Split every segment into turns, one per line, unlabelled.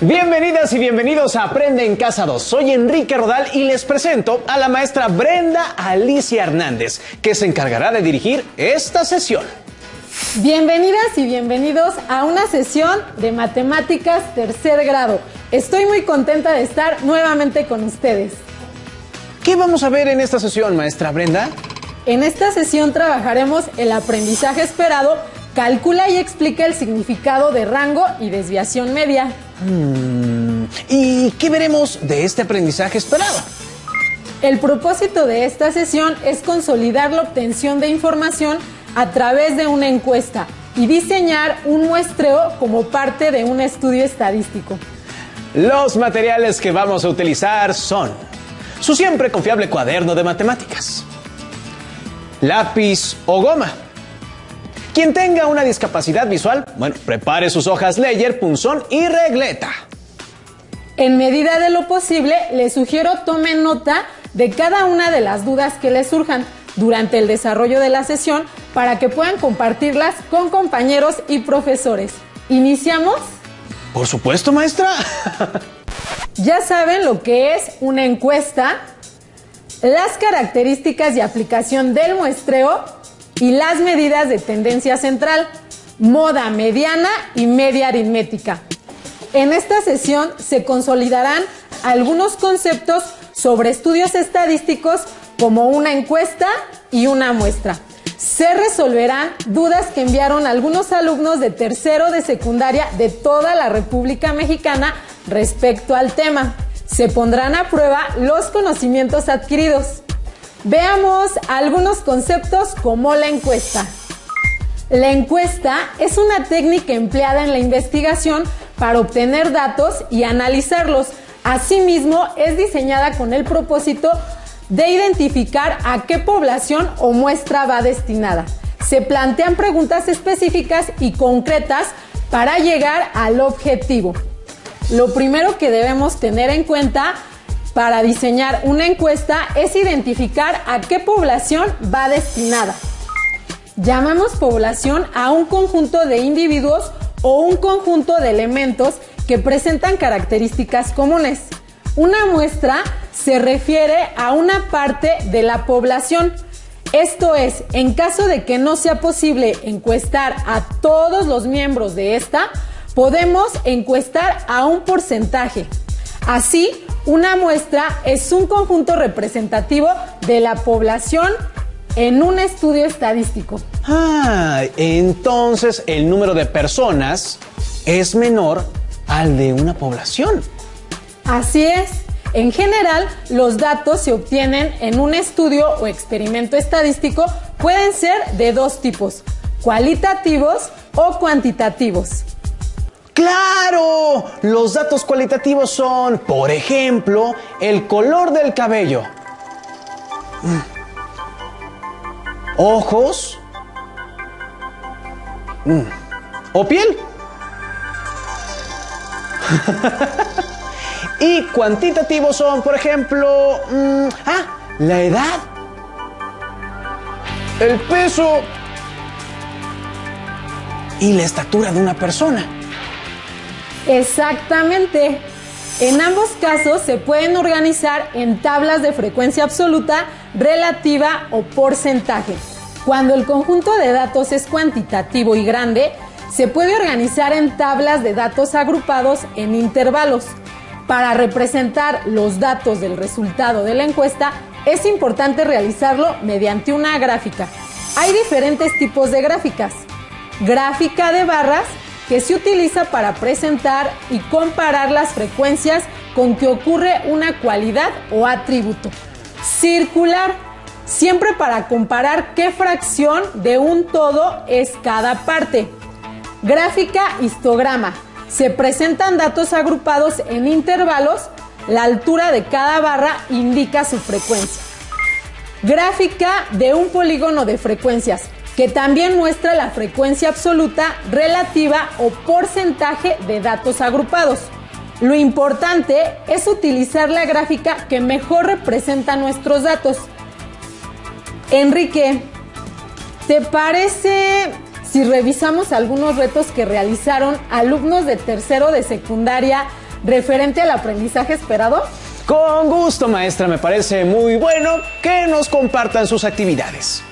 Bienvenidas y bienvenidos a Aprende en Casa 2. Soy Enrique Rodal y les presento a la maestra Brenda Alicia Hernández, que se encargará de dirigir esta sesión.
Bienvenidas y bienvenidos a una sesión de matemáticas tercer grado. Estoy muy contenta de estar nuevamente con ustedes.
¿Qué vamos a ver en esta sesión, maestra Brenda?
En esta sesión trabajaremos el aprendizaje esperado. Calcula y explica el significado de rango y desviación media.
¿Y qué veremos de este aprendizaje esperado?
El propósito de esta sesión es consolidar la obtención de información a través de una encuesta y diseñar un muestreo como parte de un estudio estadístico.
Los materiales que vamos a utilizar son su siempre confiable cuaderno de matemáticas, lápiz o goma. Quien tenga una discapacidad visual, prepare sus hojas Leyer, punzón y regleta.
En medida de lo posible, les sugiero tomen nota de cada una de las dudas que les surjan durante el desarrollo de la sesión para que puedan compartirlas con compañeros y profesores. ¿Iniciamos?
Por supuesto, maestra.
Ya saben lo que es una encuesta, las características y aplicación del muestreo y las medidas de tendencia central, moda mediana y media aritmética. En esta sesión se consolidarán algunos conceptos sobre estudios estadísticos como una encuesta y una muestra. Se resolverán dudas que enviaron algunos alumnos de tercero de secundaria de toda la República Mexicana respecto al tema. Se pondrán a prueba los conocimientos adquiridos. Veamos algunos conceptos como la encuesta. La encuesta es una técnica empleada en la investigación para obtener datos y analizarlos. Asimismo, es diseñada con el propósito de identificar a qué población o muestra va destinada. Se plantean preguntas específicas y concretas para llegar al objetivo. Lo primero que debemos tener en cuenta para diseñar una encuesta es identificar a qué población va destinada. Llamamos población a un conjunto de individuos o un conjunto de elementos que presentan características comunes. Una muestra se refiere a una parte de la población. Esto es, en caso de que no sea posible encuestar a todos los miembros de esta, podemos encuestar a un porcentaje. Así, una muestra es un conjunto representativo de la población en un estudio estadístico.
Entonces el número de personas es menor al de una población.
Así es. En general, los datos se obtienen en un estudio o experimento estadístico. Pueden ser de dos tipos, cualitativos o cuantitativos.
¡Claro! Los datos cualitativos son, por ejemplo, el color del cabello, ojos o piel. Y cuantitativos son, por ejemplo, la edad, el peso y la estatura de una persona.
Exactamente. En ambos casos se pueden organizar en tablas de frecuencia absoluta, relativa o porcentaje. Cuando el conjunto de datos es cuantitativo y grande, se puede organizar en tablas de datos agrupados en intervalos. Para representar los datos del resultado de la encuesta, es importante realizarlo mediante una gráfica. Hay diferentes tipos de gráficas. Gráfica de barras, que se utiliza para presentar y comparar las frecuencias con que ocurre una cualidad o atributo. Circular, siempre para comparar qué fracción de un todo es cada parte. Gráfica histograma, se presentan datos agrupados en intervalos, la altura de cada barra indica su frecuencia. Gráfica de un polígono de frecuencias, que también muestra la frecuencia absoluta, relativa o porcentaje de datos agrupados. Lo importante es utilizar la gráfica que mejor representa nuestros datos. Enrique, ¿te parece si revisamos algunos retos que realizaron alumnos de tercero de secundaria referente al aprendizaje esperado?
Con gusto, maestra, me parece muy bueno que nos compartan sus actividades.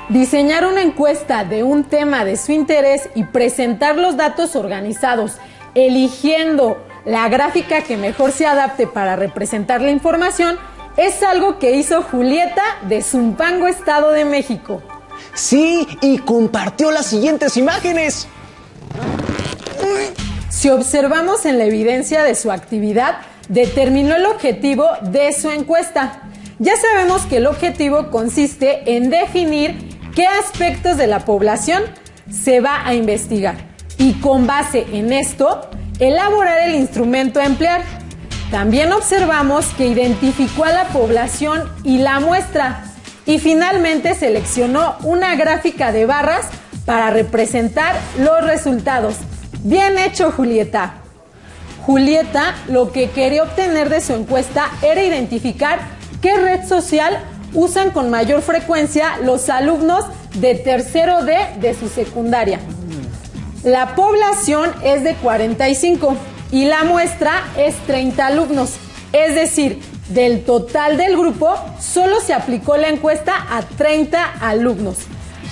Diseñar una encuesta de un tema de su interés y presentar los datos organizados, eligiendo la gráfica que mejor se adapte para representar la información, es algo que hizo Julieta de Zumpango, Estado de México.
Sí, y compartió las siguientes imágenes.
Si observamos en la evidencia de su actividad, determinó el objetivo de su encuesta. Ya sabemos que el objetivo consiste en definir qué aspectos de la población se va a investigar y con base en esto, elaborar el instrumento a emplear. También observamos que identificó a la población y la muestra y finalmente seleccionó una gráfica de barras para representar los resultados. Bien hecho, Julieta. Julieta lo que quería obtener de su encuesta era identificar qué red social usan con mayor frecuencia los alumnos de tercero D de su secundaria. La población es de 45 y la muestra es 30 alumnos. Es decir, del total del grupo solo se aplicó la encuesta a 30 alumnos.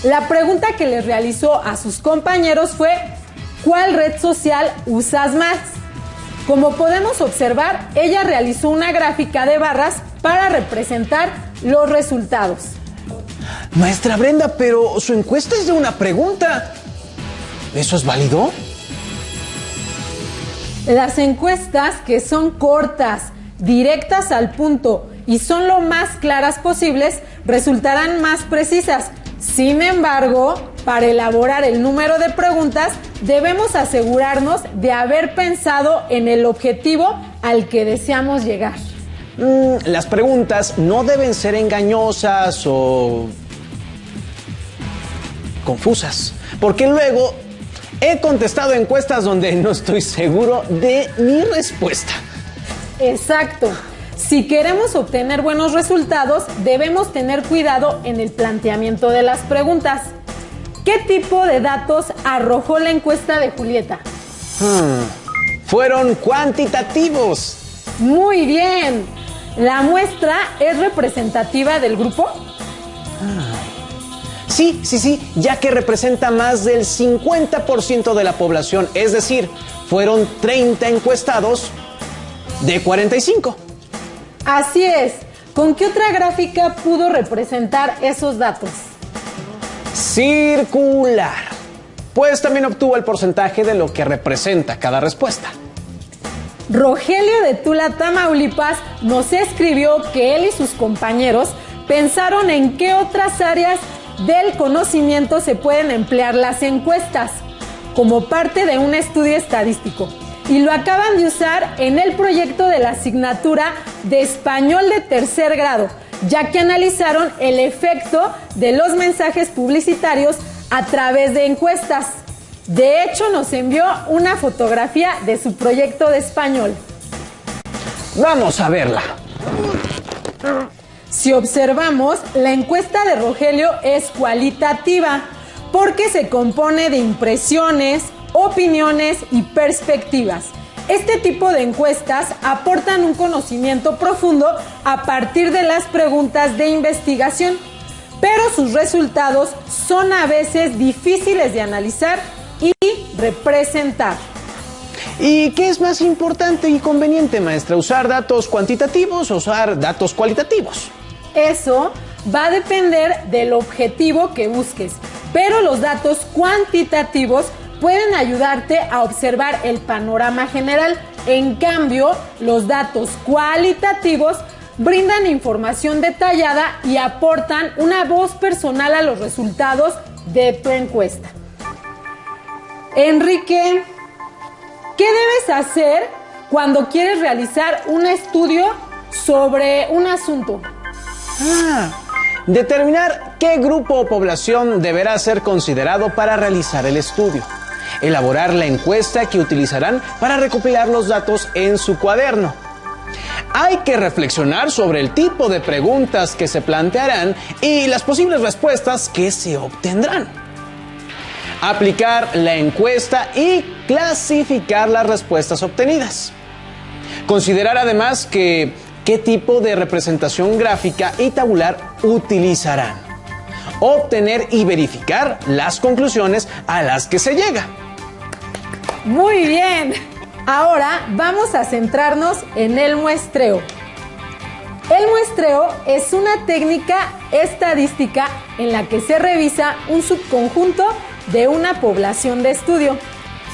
La pregunta que les realizó a sus compañeros fue: ¿cuál red social usas más? Como podemos observar, ella realizó una gráfica de barras para representar los resultados.
Maestra Brenda, pero su encuesta es de una pregunta. ¿Eso es válido?
Las encuestas que son cortas, directas al punto y son lo más claras posibles, resultarán más precisas. Sin embargo, para elaborar el número de preguntas, debemos asegurarnos de haber pensado en el objetivo al que deseamos llegar.
Las preguntas no deben ser engañosas o confusas, porque luego he contestado encuestas donde no estoy seguro de mi respuesta.
Exacto. Si queremos obtener buenos resultados, debemos tener cuidado en el planteamiento de las preguntas. ¿Qué tipo de datos arrojó la encuesta de Julieta?
Fueron cuantitativos.
Muy bien. ¿La muestra es representativa del grupo?
Sí, ya que representa más del 50% de la población, es decir, fueron 30 encuestados de 45.
Así es. ¿Con qué otra gráfica pudo representar esos datos?
Circular. Pues también obtuvo el porcentaje de lo que representa cada respuesta.
Rogelio de Tula, Tamaulipas, nos escribió que él y sus compañeros pensaron en qué otras áreas del conocimiento se pueden emplear las encuestas como parte de un estudio estadístico y lo acaban de usar en el proyecto de la asignatura de español de tercer grado, ya que analizaron el efecto de los mensajes publicitarios a través de encuestas. De hecho, nos envió una fotografía de su proyecto de español.
Vamos a verla.
Si observamos, la encuesta de Rogelio es cualitativa porque se compone de impresiones, opiniones y perspectivas. Este tipo de encuestas aportan un conocimiento profundo a partir de las preguntas de investigación, pero sus resultados son a veces difíciles de analizar y representar.
¿Y qué es más importante y conveniente, maestra? ¿Usar datos cuantitativos o usar datos cualitativos?
Eso va a depender del objetivo que busques, pero los datos cuantitativos pueden ayudarte a observar el panorama general. En cambio, los datos cualitativos brindan información detallada y aportan una voz personal a los resultados de tu encuesta. Enrique, ¿qué debes hacer cuando quieres realizar un estudio sobre un asunto?
Determinar qué grupo o población deberá ser considerado para realizar el estudio. Elaborar la encuesta que utilizarán para recopilar los datos en su cuaderno. Hay que reflexionar sobre el tipo de preguntas que se plantearán y las posibles respuestas que se obtendrán. Aplicar la encuesta y clasificar las respuestas obtenidas. Considerar además qué tipo de representación gráfica y tabular utilizarán. Obtener y verificar las conclusiones a las que se llega.
Muy bien. Ahora vamos a centrarnos en el muestreo. El muestreo es una técnica estadística en la que se revisa un subconjunto de una población de estudio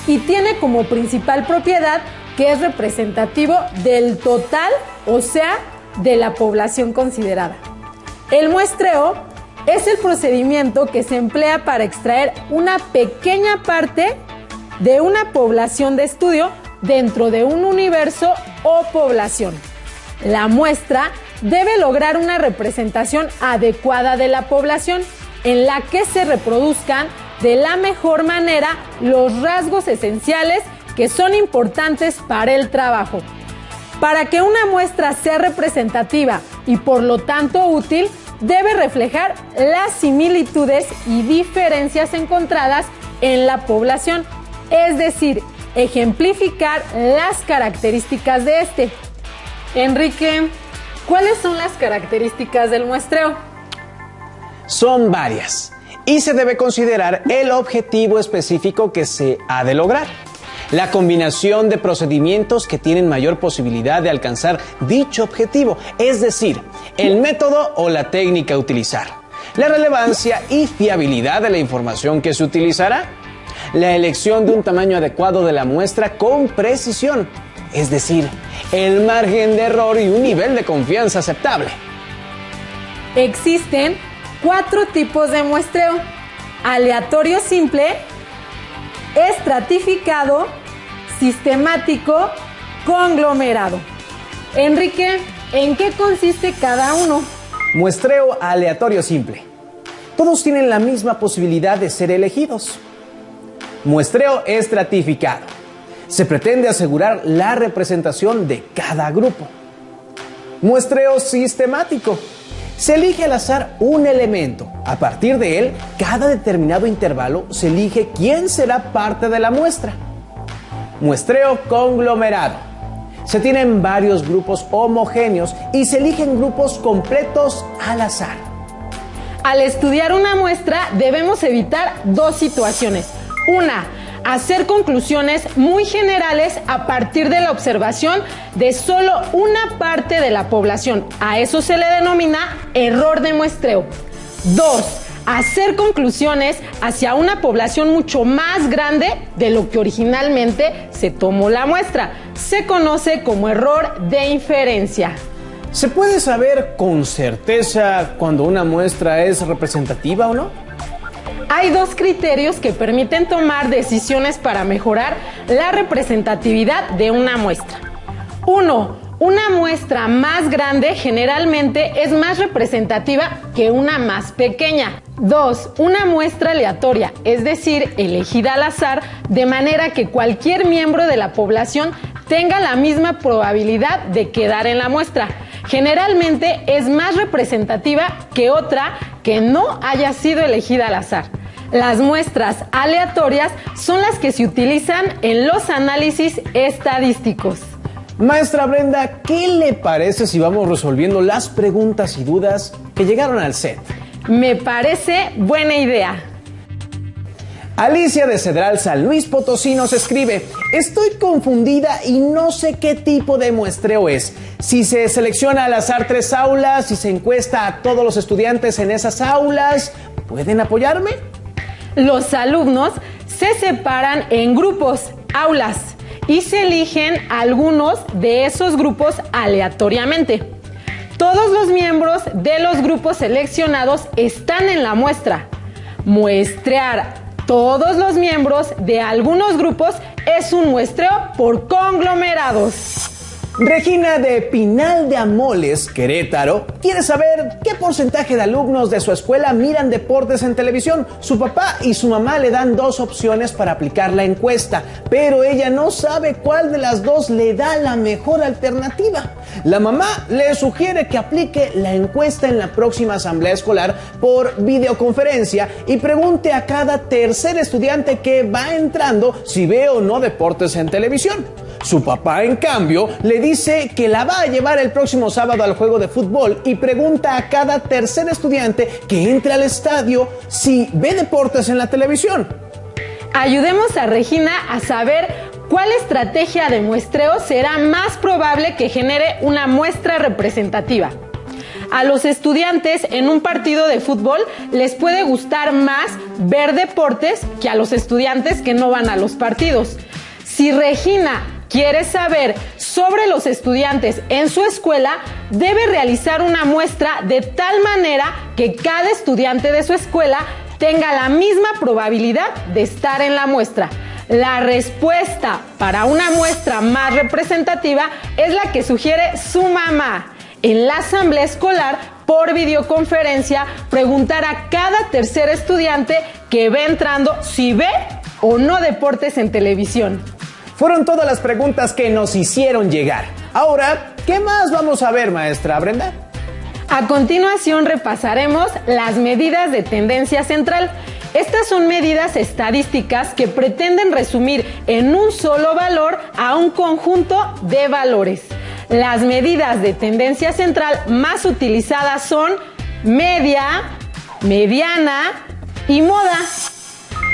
y tiene como principal propiedad que es representativo del total, o sea, de la población considerada. El muestreo es el procedimiento que se emplea para extraer una pequeña parte de una población de estudio dentro de un universo o población. La muestra debe lograr una representación adecuada de la población en la que se reproduzcan de la mejor manera los rasgos esenciales que son importantes para el trabajo. Para que una muestra sea representativa y por lo tanto útil, debe reflejar las similitudes y diferencias encontradas en la población, es decir, ejemplificar las características de este. Enrique, ¿cuáles son las características del muestreo?
Son varias y se debe considerar el objetivo específico que se ha de lograr, la combinación de procedimientos que tienen mayor posibilidad de alcanzar dicho objetivo, es decir, el método o la técnica a utilizar, la relevancia y fiabilidad de la información que se utilizará, la elección de un tamaño adecuado de la muestra con precisión, es decir, el margen de error y un nivel de confianza aceptable.
Existen 4 tipos de muestreo: aleatorio simple, estratificado, sistemático, conglomerado. Enrique, ¿en qué consiste cada uno?
Muestreo aleatorio simple. Todos tienen la misma posibilidad de ser elegidos. Muestreo estratificado. Se pretende asegurar la representación de cada grupo. Muestreo sistemático. Se elige al azar un elemento. A partir de él, cada determinado intervalo se elige quién será parte de la muestra. Muestreo conglomerado. Se tienen varios grupos homogéneos y se eligen grupos completos al azar.
Al estudiar una muestra debemos evitar 2 situaciones. Una, hacer conclusiones muy generales a partir de la observación de solo una parte de la población. A eso se le denomina error de muestreo. 2, hacer conclusiones hacia una población mucho más grande de lo que originalmente se tomó la muestra. Se conoce como error de inferencia.
¿Se puede saber con certeza cuando una muestra es representativa o no?
Hay 2 criterios que permiten tomar decisiones para mejorar la representatividad de una muestra. 1. Una muestra más grande generalmente es más representativa que una más pequeña. 2. Una muestra aleatoria, es decir, elegida al azar, de manera que cualquier miembro de la población tenga la misma probabilidad de quedar en la muestra. Generalmente es más representativa que otra que no haya sido elegida al azar. Las muestras aleatorias son las que se utilizan en los análisis estadísticos.
Maestra Brenda, ¿qué le parece si vamos resolviendo las preguntas y dudas que llegaron al set?
Me parece buena idea.
Alicia de Cedral, San Luis Potosí, nos escribe: estoy confundida y no sé qué tipo de muestreo es. Si se selecciona al azar 3 aulas, si se encuesta a todos los estudiantes en esas aulas, ¿pueden apoyarme?
Los alumnos se separan en grupos, aulas, y se eligen algunos de esos grupos aleatoriamente. Todos los miembros de los grupos seleccionados están en la muestra. Muestrear todos los miembros de algunos grupos es un muestreo por conglomerados.
Regina de Pinal de Amoles, Querétaro, quiere saber qué porcentaje de alumnos de su escuela miran deportes en televisión. Su papá y su mamá le dan 2 opciones para aplicar la encuesta, pero ella no sabe cuál de las 2 le da la mejor alternativa. La mamá le sugiere que aplique la encuesta en la próxima asamblea escolar por videoconferencia y pregunte a cada tercer estudiante que va entrando si ve o no deportes en televisión. Su papá, en cambio, le dice que la va a llevar el próximo sábado al juego de fútbol y pregunta a cada tercer estudiante que entre al estadio si ve deportes en la televisión.
Ayudemos a Regina a saber cuál estrategia de muestreo será más probable que genere una muestra representativa. A los estudiantes en un partido de fútbol les puede gustar más ver deportes que a los estudiantes que no van a los partidos. Si Regina quiere saber sobre los estudiantes en su escuela, debe realizar una muestra de tal manera que cada estudiante de su escuela tenga la misma probabilidad de estar en la muestra. La respuesta para una muestra más representativa es la que sugiere su mamá. En la asamblea escolar, por videoconferencia, preguntar a cada tercer estudiante que ve entrando si ve o no deportes en televisión.
Fueron todas las preguntas que nos hicieron llegar. Ahora, ¿qué más vamos a ver, maestra Brenda?
A continuación repasaremos las medidas de tendencia central. Estas son medidas estadísticas que pretenden resumir en un solo valor a un conjunto de valores. Las medidas de tendencia central más utilizadas son media, mediana y moda.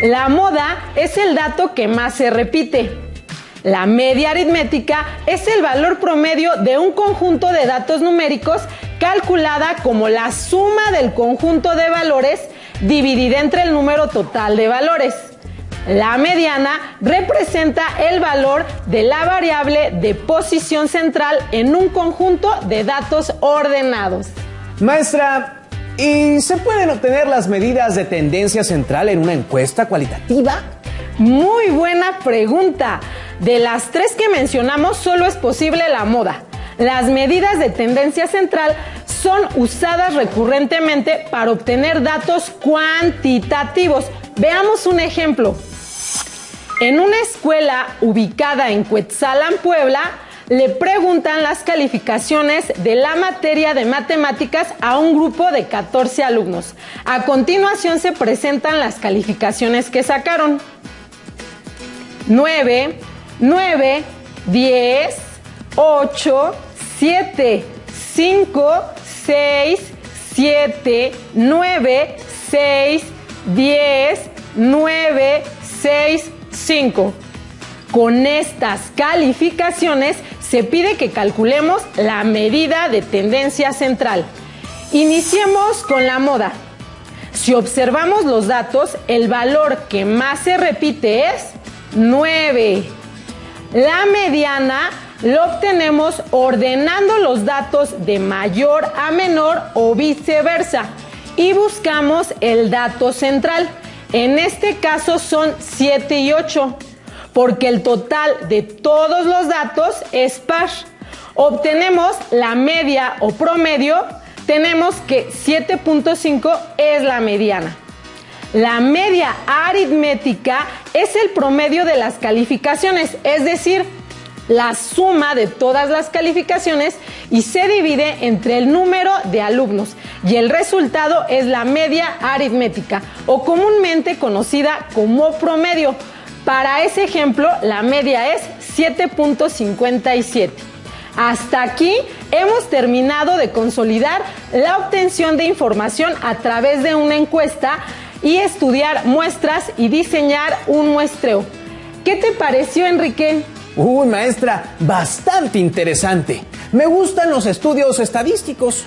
La moda es el dato que más se repite. La media aritmética es el valor promedio de un conjunto de datos numéricos calculada como la suma del conjunto de valores dividida entre el número total de valores. La mediana representa el valor de la variable de posición central en un conjunto de datos ordenados.
Maestra, ¿y se pueden obtener las medidas de tendencia central en una encuesta cualitativa?
Muy buena pregunta. De las tres que mencionamos, solo es posible la moda. Las medidas de tendencia central son usadas recurrentemente para obtener datos cuantitativos. Veamos un ejemplo. En una escuela ubicada en Cuetzalan, Puebla, le preguntan las calificaciones de la materia de matemáticas a un grupo de 14 alumnos. A continuación se presentan las calificaciones que sacaron. 9, 10, 8, 7, 5, 6, 7, 9, 6, 10, 9, 6, 5. Con estas calificaciones se pide que calculemos la medida de tendencia central. Iniciemos con la moda. Si observamos los datos, el valor que más se repite es 9. La mediana lo obtenemos ordenando los datos de mayor a menor o viceversa y buscamos el dato central. En este caso son 7 y 8, porque el total de todos los datos es par. Obtenemos la media o promedio, tenemos que 7.5 es la mediana. La media aritmética es el promedio de las calificaciones, es decir, la suma de todas las calificaciones y se divide entre el número de alumnos y el resultado es la media aritmética o comúnmente conocida como promedio. Para ese ejemplo, la media es 7.57. Hasta aquí hemos terminado de consolidar la obtención de información a través de una encuesta y estudiar muestras y diseñar un muestreo. ¿Qué te pareció, Enrique?
Uy, maestra, bastante interesante. Me gustan los estudios estadísticos.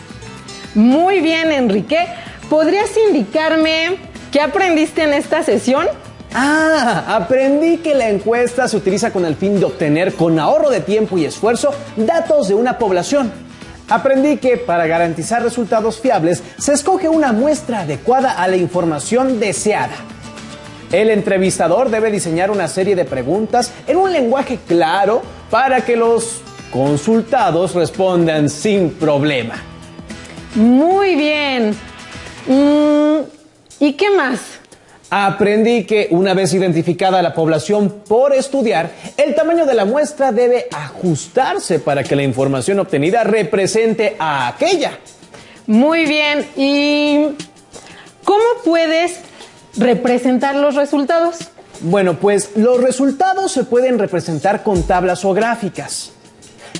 Muy bien, Enrique. ¿Podrías indicarme qué aprendiste en esta sesión?
Aprendí que la encuesta se utiliza con el fin de obtener, con ahorro de tiempo y esfuerzo, datos de una población. Aprendí que para garantizar resultados fiables se escoge una muestra adecuada a la información deseada. El entrevistador debe diseñar una serie de preguntas en un lenguaje claro para que los consultados respondan sin problema.
Muy bien. ¿Y qué más?
Aprendí que una vez identificada la población por estudiar, el tamaño de la muestra debe ajustarse para que la información obtenida represente a aquella.
Muy bien. ¿Y cómo puedes representar los resultados?
Bueno, pues los resultados se pueden representar con tablas o gráficas.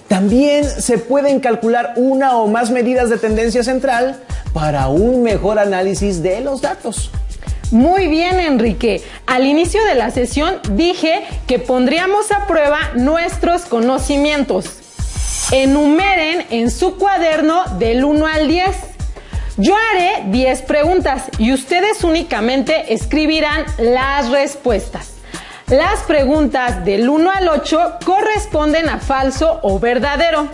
También se pueden calcular una o más medidas de tendencia central para un mejor análisis de los datos.
Muy bien, Enrique. Al inicio de la sesión dije que pondríamos a prueba nuestros conocimientos. Enumeren en su cuaderno del 1 al 10. Yo haré 10 preguntas y ustedes únicamente escribirán las respuestas. Las preguntas del 1 al 8 corresponden a falso o verdadero.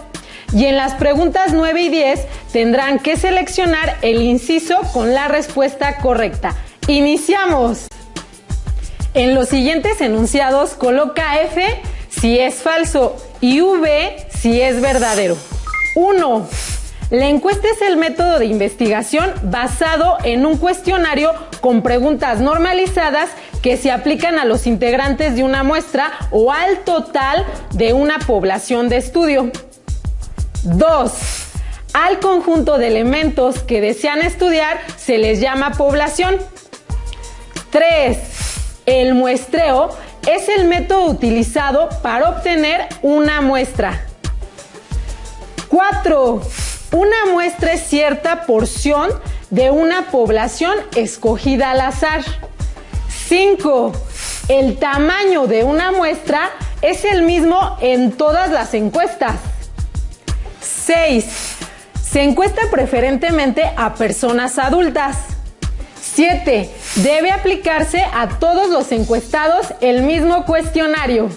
Y en las preguntas 9 y 10 tendrán que seleccionar el inciso con la respuesta correcta. ¡Iniciamos! En los siguientes enunciados coloca F si es falso y V si es verdadero. 1. La encuesta es el método de investigación basado en un cuestionario con preguntas normalizadas que se aplican a los integrantes de una muestra o al total de una población de estudio. 2. Al conjunto de elementos que desean estudiar se les llama población. 3. El muestreo es el método utilizado para obtener una muestra. 4. Una muestra es cierta porción de una población escogida al azar. 5. El tamaño de una muestra es el mismo en todas las encuestas. 6. Se encuesta preferentemente a personas adultas. 7. Debe aplicarse a todos los encuestados el mismo cuestionario.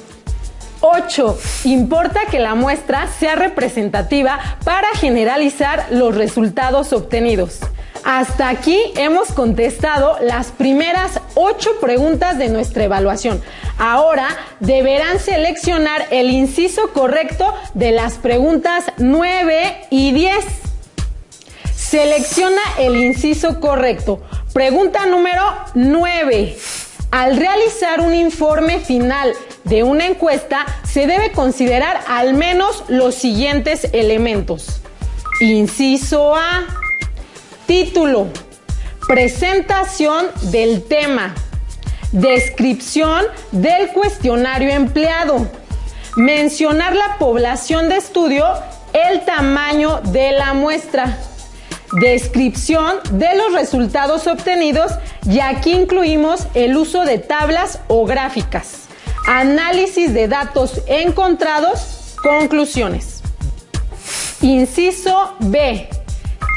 8. Importa que la muestra sea representativa para generalizar los resultados obtenidos. Hasta aquí hemos contestado las primeras 8 preguntas de nuestra evaluación. Ahora deberán seleccionar el inciso correcto de las preguntas 9 y 10. Selecciona el inciso correcto. Pregunta número 9. Al realizar un informe final de una encuesta, se debe considerar al menos los siguientes elementos. Inciso A. Título. Presentación del tema. Descripción del cuestionario empleado. Mencionar la población de estudio, el tamaño de la muestra. Descripción de los resultados obtenidos y aquí incluimos el uso de tablas o gráficas. Análisis de datos encontrados, conclusiones. Inciso B.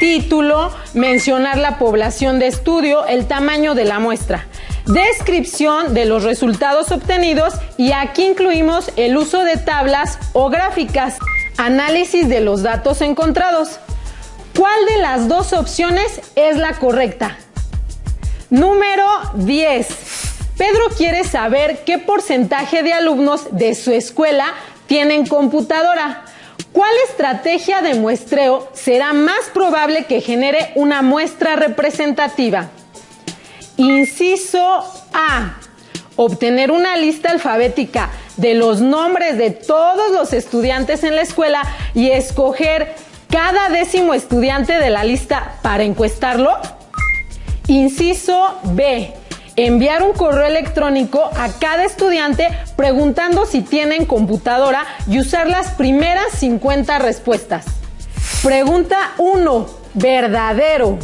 Título, mencionar la población de estudio, el tamaño de la muestra. Descripción de los resultados obtenidos y aquí incluimos el uso de tablas o gráficas. Análisis de los datos encontrados. ¿Cuál de las dos opciones es la correcta? Número 10. Pedro quiere saber qué porcentaje de alumnos de su escuela tienen computadora. ¿Cuál estrategia de muestreo será más probable que genere una muestra representativa? Inciso A. Obtener una lista alfabética de los nombres de todos los estudiantes en la escuela y escoger cada 10º estudiante de la lista para encuestarlo. Inciso B. Enviar un correo electrónico a cada estudiante preguntando si tienen computadora y usar las primeras 50 respuestas. Pregunta 1. Verdadero.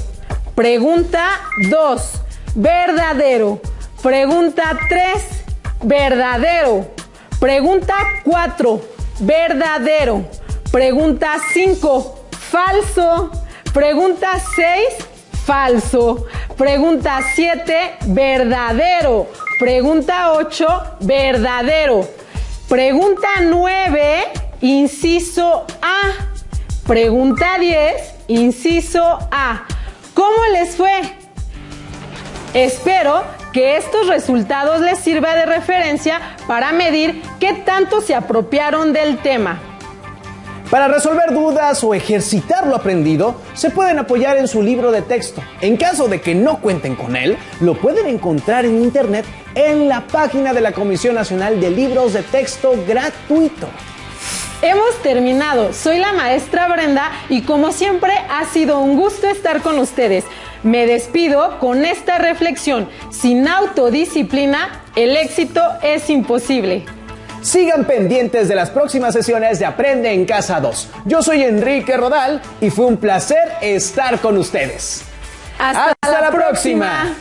Pregunta 2. Verdadero. Pregunta 3. Verdadero. Pregunta 4. Verdadero. Pregunta 5. Falso. Pregunta 6. Falso. Pregunta 7. Verdadero. Pregunta 8. Verdadero. Pregunta 9. Inciso A. Pregunta 10. Inciso A. ¿Cómo les fue? Espero que estos resultados les sirva de referencia para medir qué tanto se apropiaron del tema.
Para resolver dudas o ejercitar lo aprendido, se pueden apoyar en su libro de texto. En caso de que no cuenten con él, lo pueden encontrar en internet en la página de la Comisión Nacional de Libros de Texto Gratuito.
Hemos terminado. Soy la maestra Brenda y como siempre ha sido un gusto estar con ustedes. Me despido con esta reflexión. Sin autodisciplina, El éxito es imposible.
Sigan pendientes de las próximas sesiones de Aprende en Casa 2. Yo soy Enrique Rodal y fue un placer estar con ustedes.
Hasta la próxima.